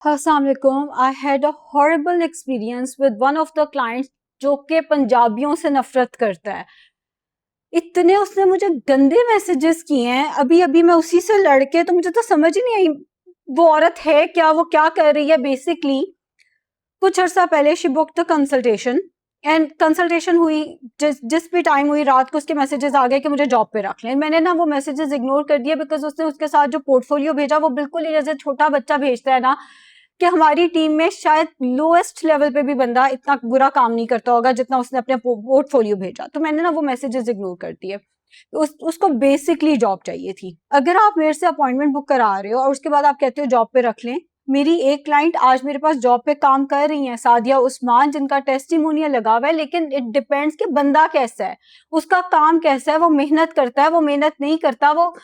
अस्सलामुअलैकुम। I had a horrible experience with one of the clients जो कि पंजाबियों से नफरत करता है। इतने उसने मुझे गंदे मैसेजेस किए हैं, अभी अभी मैं उसी से लड़के, तो मुझे तो समझ ही नहीं आई वो औरत है क्या, वो क्या कर रही है। बेसिकली कुछ अर्सा पहले she book the consultation and consultation हुई, जिस भी टाइम हुई रात को उसके मैसेजेस आ गए कि मुझे जॉब पे रख लें। मैंने ना वो मैसेजेस इग्नोर कर दिया बिकॉज उसने उसके साथ जो पोर्टफोलियो भेजा वो बिल्कुल ही जैसे छोटा बच्चा भेजता है ना, कि हमारी टीम में शायद लोएस्ट लेवल पे भी बंदा इतना बुरा काम नहीं करता होगा जितना उसने अपने पोर्टफोलियो भेजा। तो मैंने ना वो मैसेजेस इग्नोर कर दिए। उसको बेसिकली जॉब चाहिए थी। अगर आप मेरे से अपॉइंटमेंट बुक करा रहे हो और उसके बाद आप कहते हो जॉब पे रख लें, मेरी एक क्लाइंट आज मेरे पास जॉब पे काम कर रही है, सादिया उस्मान, जिनका टेस्टिमोनियल लगा हुआ है। लेकिन इट डिपेंड्स कि बंदा कैसा है, उसका काम कैसा है, वो मेहनत करता है, वो मेहनत नहीं करता। वो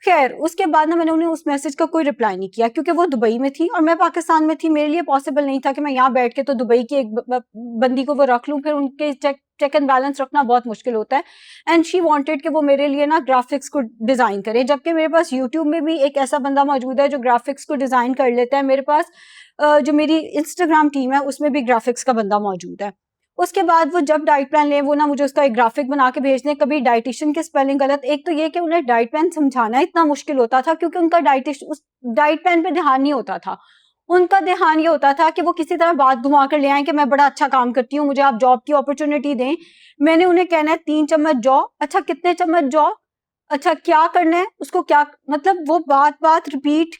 खैर, उसके बाद ना मैंने उन्हें उस मैसेज का कोई रिप्लाई नहीं किया क्योंकि वो दुबई में थी और मैं पाकिस्तान में थी। मेरे लिए पॉसिबल नहीं था कि मैं यहाँ बैठ के तो दुबई की एक बंदी को वो रख लूं, फिर उनके चेक एंड बैलेंस रखना बहुत मुश्किल होता है। एंड शी वांटेड कि वो मेरे लिए ना ग्राफिक्स को डिजाइन करे, जबकि मेरे पास यूट्यूब में भी एक ऐसा बंदा मौजूद है जो ग्राफिक्स को डिजाइन कर लेता है। मेरे पास जो मेरी इंस्टाग्राम टीम है उसमें भी ग्राफिक्स का बंदा मौजूद है। उसके बाद वो जब डाइट प्लान ले, वो ना मुझे उसका एक ग्राफिक बना के भेज दें। कभी डाइटिशियन की स्पेलिंग गलत, एक तो ये कि उन्हें डाइट प्लान समझाना इतना मुश्किल होता था क्योंकि उनका उस डाइट प्लान पे ध्यान नहीं होता था। उनका ध्यान ये होता था कि वो किसी तरह बात घुमा कर ले आए कि मैं बड़ा अच्छा काम करती हूँ, मुझे आप जॉब की अपॉर्चुनिटी दें। मैंने उन्हें कहना है 3 चम्मच जौ। अच्छा कितने चम्मच जौ, अच्छा क्या करना है उसको, क्या मतलब वो बात बात रिपीट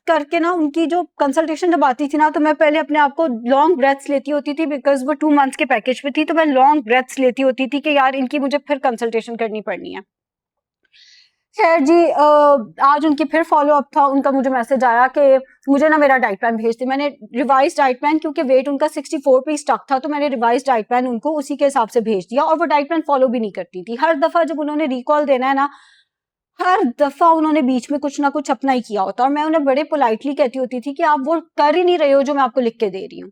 करके ना, उनकी जो कंसल्टेशन जब आती थी ना, तो मैं पहले अपने आप को लॉन्ग ब्रेथ्स लेती होती थी बिकॉज वो 2 मंथ्स के पैकेज पे थी। तो मैं लॉन्ग ब्रेथ्स लेती होती थी कि यार इनकी मुझे फिर कंसल्टेशन करनी पड़नी है। खैर जी, आज उनकी फिर फॉलो अप था। उनका मुझे मैसेज आया कि मुझे ना मेरा डाइट प्लान भेज दे। मैंने रिवाइज डाइट प्लान, क्योंकि वेट उनका 64 पे स्टक था, तो मैंने रिवाइज डाइट प्लान उनको उसी के हिसाब से भेज दिया। और वो डाइट प्लान फॉलो भी नहीं करती थी। हर दफा जब उन्होंने रिकॉल देना है ना, हर दफा उन्होंने बीच में कुछ ना कुछ अपना ही किया होता और मैं उन्हें बड़े पोलाइटली कहती होती थी कि आप वो कर ही नहीं रहे हो जो मैं आपको लिख के दे रही हूँ।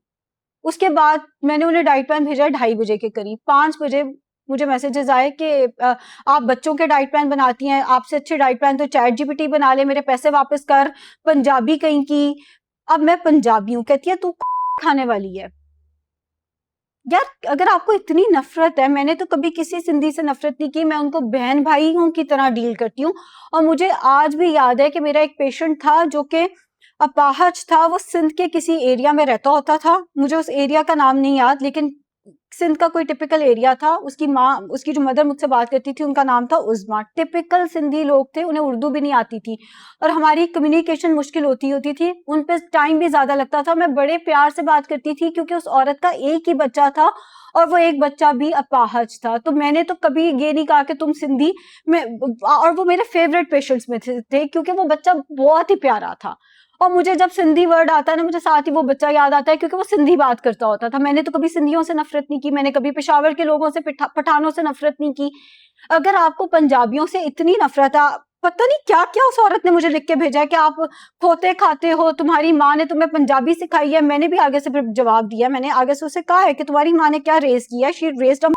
उसके बाद मैंने उन्हें डाइट प्लान भेजा 2:30 बजे के करीब। 5 बजे मुझे मैसेजेस आए कि आप बच्चों के डाइट प्लान बनाती हैं, आपसे अच्छे डाइट प्लान तो चैट जीपीटी बना ले, मेरे पैसे वापस कर, पंजाबी कहीं की। अब मैं पंजाबी हूँ, कहती है तू खाने वाली है। यार अगर आपको इतनी नफरत है, मैंने तो कभी किसी सिंधी से नफरत नहीं की, मैं उनको बहन भाइयों की तरह डील करती हूँ। और मुझे आज भी याद है कि मेरा एक पेशेंट था जो कि अपाहज था। वो सिंध के किसी एरिया में रहता होता था, मुझे उस एरिया का नाम नहीं याद, लेकिन सिंध का कोई टिपिकल एरिया था। उसकी माँ, उसकी जो मदर मुझसे बात करती थी, उनका नाम था उज़मा। टिपिकल सिंधी लोग थे, उन्हें उर्दू भी नहीं आती थी और हमारी कम्युनिकेशन मुश्किल होती थी। उन पे टाइम भी ज्यादा लगता था। मैं बड़े प्यार से बात करती थी क्योंकि उस औरत का एक ही बच्चा था और वो एक बच्चा भी अपाहज था। तो मैंने तो कभी ये नहीं कहा कि तुम सिंधी में, और वो मेरे फेवरेट पेशेंट्स में थे क्योंकि वो बच्चा बहुत ही प्यारा था। और मुझे जब सिंधी वर्ड आता है ना, मुझे साथ ही वो बच्चा याद आता है क्योंकि वो सिंधी बात करता होता था। मैंने तो कभी सिंधियों से नफरत नहीं की, मैंने कभी पेशावर के लोगों से, पठानों से नफरत नहीं की। अगर आपको पंजाबियों से इतनी नफरत है, पता नहीं क्या क्या उस औरत ने मुझे लिख के भेजा है कि आप खोते खाते हो, तुम्हारी माँ ने तुम्हें पंजाबी सिखाई है। मैंने भी आगे से फिर जवाब दिया, मैंने आगे से उसे कहा है कि तुम्हारी माँ ने क्या रेज किया है, शी रेज्ड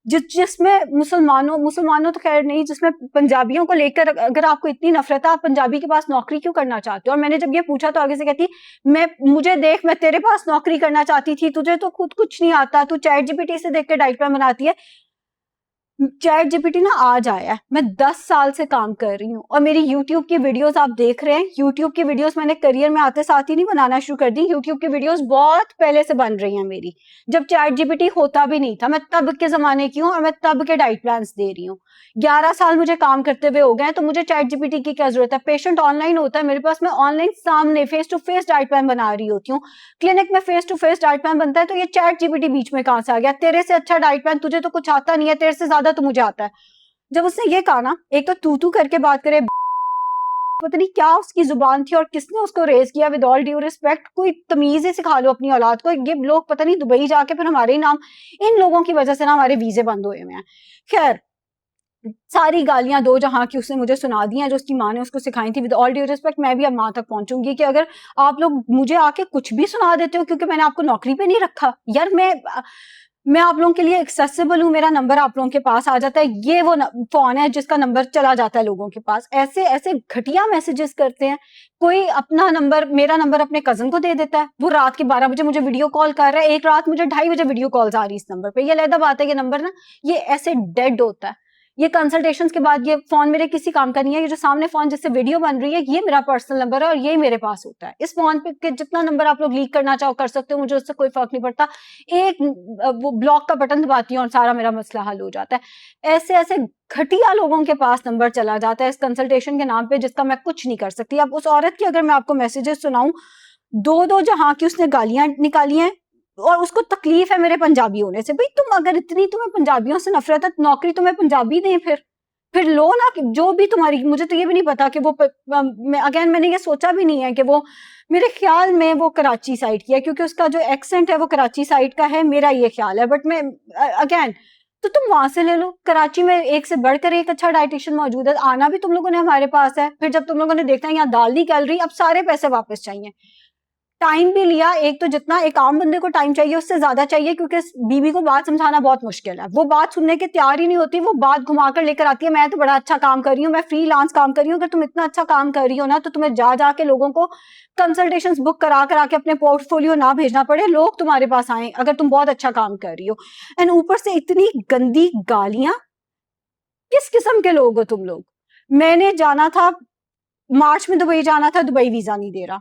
जिसमें मुसलमानों मुसलमानों तो खैर नहीं, जिसमें पंजाबियों को लेकर अगर आपको इतनी नफरत है, आप पंजाबी के पास नौकरी क्यों करना चाहते हो। और मैंने जब ये पूछा तो आगे से कहती, मैं मुझे देख, मैं तेरे पास नौकरी करना चाहती थी, तुझे तो खुद कुछ नहीं आता, तू चैट जीपीटी से देख के डाइट प्लान बनाती है। चैट जीपीटी ना आज आया है, मैं 10 साल से काम कर रही हूँ और मेरी यूट्यूब की वीडियोस आप देख रहे हैं। यूट्यूब की वीडियोस मैंने करियर में आते साथ ही नहीं बनाना शुरू कर दी, यूट्यूब की वीडियोस बहुत पहले से बन रही हैं मेरी, जब चैट जीपीटी होता भी नहीं था। मैं तब के जमाने की हूँ और मैं तब के डाइट प्लान दे रही हूँ। 11 साल मुझे काम करते हुए हो गए, तो मुझे चैट जीपीटी की क्या जरूरत है। पेशेंट ऑनलाइन होता है मेरे पास, मैं ऑनलाइन सामने face to face diet plan बना रही होती हूँ। क्लिनिक में face to face diet plan बनता है, तो ये चैट जीपीटी बीच में कहां से आ गया। तेरे से अच्छा डाइट प्लान तुझे तो कुछ आता नहीं है, तेरे से ज्यादा तो मुझे आता है। जब उसने ये कहा ना, एक तो तू करके बात करे, पता नहीं क्या उसकी जुबान थी और किसने उसको रेज किया। विद ऑल ड्यू रिस्पेक्ट, कोई तमीज ही सिखा लो अपनी औलाद को। ये लोग पता नहीं दुबई जाके फिर हमारे ही नाम, इन लोगों की वजह से ना हमारे वीजे बंद हुए हुए हैं। खैर, सारी गालियां दो जहां की उसने मुझे सुना दी हैं जो उसकी माँ ने उसको सिखाई थी। विद ऑल ड्यू रिस्पेक्ट, मैं भी अब माँ तक पहुंचूंगी कि अगर आप लोग मुझे आके कुछ भी सुना देते हो क्योंकि मैंने आपको नौकरी पे नहीं रखा। यार मैं मैं आप लोगों के लिए एक्सेसिबल हूँ, मेरा नंबर आप लोगों के पास आ जाता है, ये वो फोन है जिसका नंबर चला जाता है लोगों के पास। ऐसे ऐसे घटिया मैसेजेस करते हैं। कोई अपना नंबर, मेरा नंबर अपने कजन को दे देता है, वो रात के 12 बजे मुझे वीडियो कॉल कर रहा है, एक रात मुझे 2:30 बजे वीडियो कॉल्स आ रही है इस नंबर पे। ये अलग बात है, ये नंबर ना ये ऐसे डेड होता है। ये कंसल्टेशंस के बाद ये फोन मेरे किसी काम का नहीं है। ये जो सामने फोन जिससे वीडियो बन रही है, ये मेरा पर्सनल नंबर है और ये मेरे पास होता है। इस फोन पे के जितना नंबर आप लोग लीक करना चाहो कर सकते हो, मुझे उससे कोई फर्क नहीं पड़ता। एक वो ब्लॉक का बटन दबाती हूँ और सारा मेरा मसला हल हो जाता है। ऐसे ऐसे घटिया लोगों के पास नंबर चला जाता है इस कंसल्टेशन के नाम पे, जिसका मैं कुछ नहीं कर सकती। अब उस औरत की अगर मैं आपको मैसेजेस सुनाऊं, दो दो जहां की उसने गालियां निकाली हैं, और उसको तकलीफ है मेरे पंजाबी होने से। भाई तुम अगर इतनी तुम्हें पंजाबियों से नफरत है, नौकरी तुम्हें पंजाबी दें, फिर लो ना। कि जो भी तुम्हारी, मुझे तो ये भी नहीं पता कि वो अगेन मैंने ये सोचा भी नहीं है कि वो, मेरे ख्याल में वो कराची साइड की है, क्योंकि उसका जो एक्सेंट है वो कराची साइड का है, मेरा ये ख्याल है। बट मैं अगेन, तो तुम वहां से ले लो। कराची में एक से बढ़कर एक अच्छा डाइटिशियन मौजूद है, आना भी तुम लोगों ने हमारे पास है। फिर जब तुम लोगों ने देखना यहाँ दाल नहीं गल रही, अब सारे पैसे वापस चाहिए। टाइम भी लिया, एक तो जितना एक आम बंदे को टाइम चाहिए उससे ज्यादा चाहिए, क्योंकि बीवी को बात समझाना बहुत मुश्किल है। वो बात सुनने के तैयार ही नहीं होती, वो बात घुमाकर लेकर आती है, मैं तो बड़ा अच्छा काम कर रही हूँ, मैं फ्रीलांस काम कर रही हूँ। अगर तुम इतना अच्छा काम कर रही हो ना, तो तुम्हें जा जाके लोगों को कंसल्टेशंस बुक करा कर आके अपने पोर्टफोलियो ना भेजना पड़े, लोग तुम्हारे पास आए अगर तुम बहुत अच्छा काम कर रही हो। एंड ऊपर से इतनी गंदी गालियां। किस किस्म के लोग हो तुम लोग? मैंने जाना था मार्च में, दुबई जाना था, दुबई वीजा नहीं दे रहा।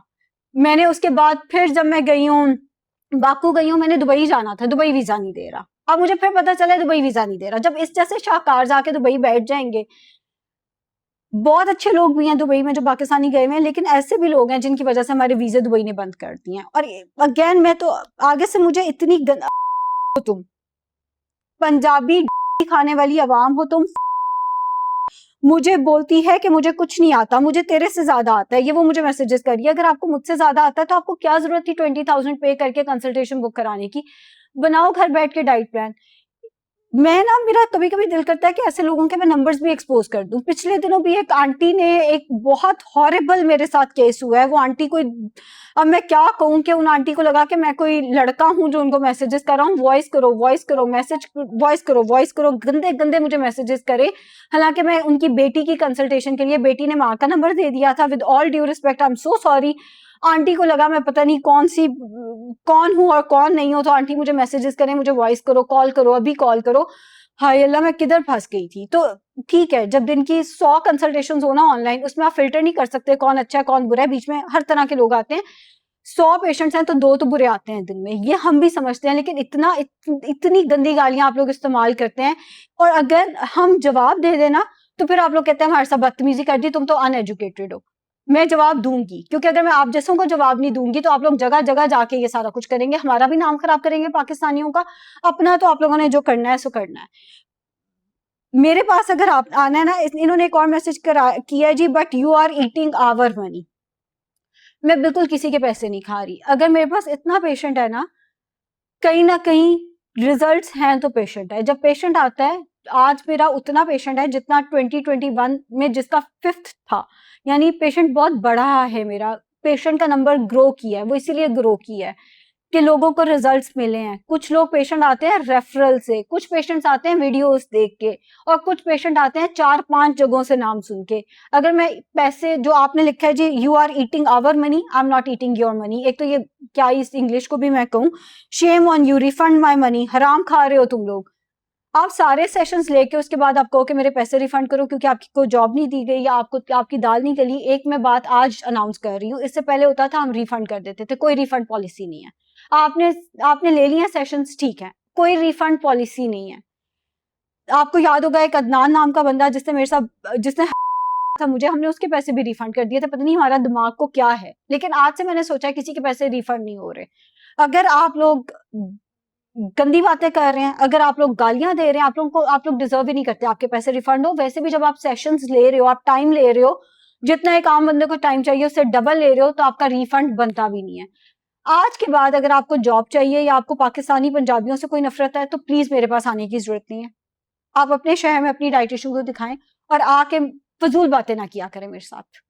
मैंने उसके बाद फिर जब मैं गई हूँ, बाकू गई हूँ, मैंने दुबई जाना था, दुबई वीजा नहीं दे रहा। अब मुझे फिर पता चला दुबई वीजा नहीं दे रहा। जब इस जैसे शाहकार जाके दुबई बैठ जाएंगे, बहुत अच्छे लोग भी हैं दुबई में जो पाकिस्तानी गए हुए हैं, लेकिन ऐसे भी लोग हैं जिनकी वजह से हमारे वीजे दुबई ने बंद कर दिए हैं। और अगेन मैं तो आगे से मुझे इतनी तुम पंजाबी खाने वाली आवाम हो तुम, मुझे बोलती है कि मुझे कुछ नहीं आता, मुझे तेरे से ज्यादा आता है। ये वो मुझे मैसेजेस करिए, अगर आपको मुझसे ज्यादा आता है तो आपको क्या जरूरत थी 20,000 पे करके कंसल्टेशन बुक कराने की? बनाओ घर बैठ के डाइट प्लान। मैं ना, मेरा कभी कभी दिल करता है कि ऐसे लोगों के मैं नंबर्स भी एक्सपोज कर दूं। पिछले दिनों भी एक आंटी ने, एक बहुत हॉरिबल मेरे साथ केस हुआ है। वो आंटी कोई, अब मैं क्या कहूं कि उन आंटी को लगा कि मैं कोई लड़का हूं जो उनको मैसेजेस कर रहा हूँ, वॉइस करो, वॉइस करो, मैसेज वॉइस करो, वॉइस करो, गंदे गंदे मुझे मैसेजेस करे। हालांकि मैं उनकी बेटी की कंसल्टेशन के लिए, बेटी ने माँ का नंबर दे दिया था। With all due respect, I am so sorry. Aunty को लगा मैं पता नहीं कौन हूं और कौन नहीं हूं, तो आंटी मुझे मैसेजेस करें, मुझे वॉइस करो, कॉल करो, अभी कॉल करो। हाय अल्लाह, मैं किधर फंस गई थी। तो ठीक है, जब दिन की 100 कंसल्टेशन हो ना ऑनलाइन, उसमें आप फिल्टर नहीं कर सकते कौन अच्छा है कौन बुरा है, बीच में हर तरह के लोग आते हैं। 100 पेशेंट्स हैं तो 2 तो बुरे आते हैं दिन में, ये हम भी समझते हैं। लेकिन इतनी गंदी गालियां आप लोग इस्तेमाल करते हैं, और अगर हम जवाब दे देना तो फिर आप लोग कहते हैं हमारे साथ बदतमीजी कर दी, तुम तो अनएजुकेटेड हो। मैं जवाब दूंगी, क्योंकि अगर मैं आप जैसों को जवाब नहीं दूंगी तो आप लोग जगह जगह जाके ये सारा कुछ करेंगे, हमारा भी नाम खराब करेंगे पाकिस्तानियों का। अपना तो आप लोगों ने जो करना है सो करना है। मेरे पास अगर आप आना है ना, इन्होंने एक और मैसेज किया है जी, but you are eating our money. मैं बिल्कुल किसी के पैसे नहीं खा रही। अगर मेरे पास इतना पेशेंट है ना कहीं रिजल्ट्स हैं तो पेशेंट है। जब पेशेंट आता है, आज मेरा उतना पेशेंट है जितना 2021 में जिसका 5th था। यानी पेशेंट बहुत बड़ा है मेरा। पेशेंट का नंबर ग्रो किया है, वो इसीलिए ग्रो किया है कि लोगों को रिजल्ट्स मिले हैं। कुछ लोग पेशेंट आते हैं रेफरल से, कुछ पेशेंट्स आते हैं वीडियोस देख के, और कुछ पेशेंट आते हैं 4-5 जगहों से नाम सुन के। अगर मैं पैसे, जो आपने लिखा है जी, you are eating our money, I am not eating your money. एक तो ये क्या, इस इंग्लिश को भी मैं कहूँ, shame on you, refund my money. हराम खा रहे हो तुम लोग। आप सारे सेशंस लेके उसके बाद आप कहो कि मेरे पैसे रिफंड करो क्योंकि आपकी कोई जॉब नहीं दी गई या आपको आपकी दाल नहीं गली। एक मैं बात आज अनाउंस कर रही हूँ, इससे पहले होता था हम रिफंड कर देते थे, कोई रिफंड पॉलिसी नहीं है। आपने आपने ले लिया सेशंस, ठीक है, कोई रिफंड पॉलिसी नहीं है। आपको याद होगा एक अदनान नाम का बंदा जिसने मेरे साथ, जिसने था मुझे, हमने उसके पैसे भी रिफंड कर दिए थे। पता नहीं हमारा दिमाग को क्या है, लेकिन आज से मैंने सोचा किसी के पैसे रिफंड नहीं हो रहे। अगर आप लोग गंदी बातें कर रहे हैं, अगर आप लोग गालियां दे रहे हैं, आप लोग डिजर्व ही नहीं करते आपके पैसे रिफंड हो। वैसे भी जब आप सेशंस ले रहे हो, आप टाइम ले रहे हो, जितना एक आम बंदे को टाइम चाहिए उससे डबल ले रहे हो, तो आपका रिफंड बनता भी नहीं है। आज के बाद अगर आपको जॉब चाहिए या आपको पाकिस्तानी पंजाबियों से कोई नफरत है, तो प्लीज मेरे पास आने की जरूरत नहीं है। आप अपने शहर में अपनी डाइटिशियन को दिखाएं और आके फजूल बातें ना किया करें मेरे साथ।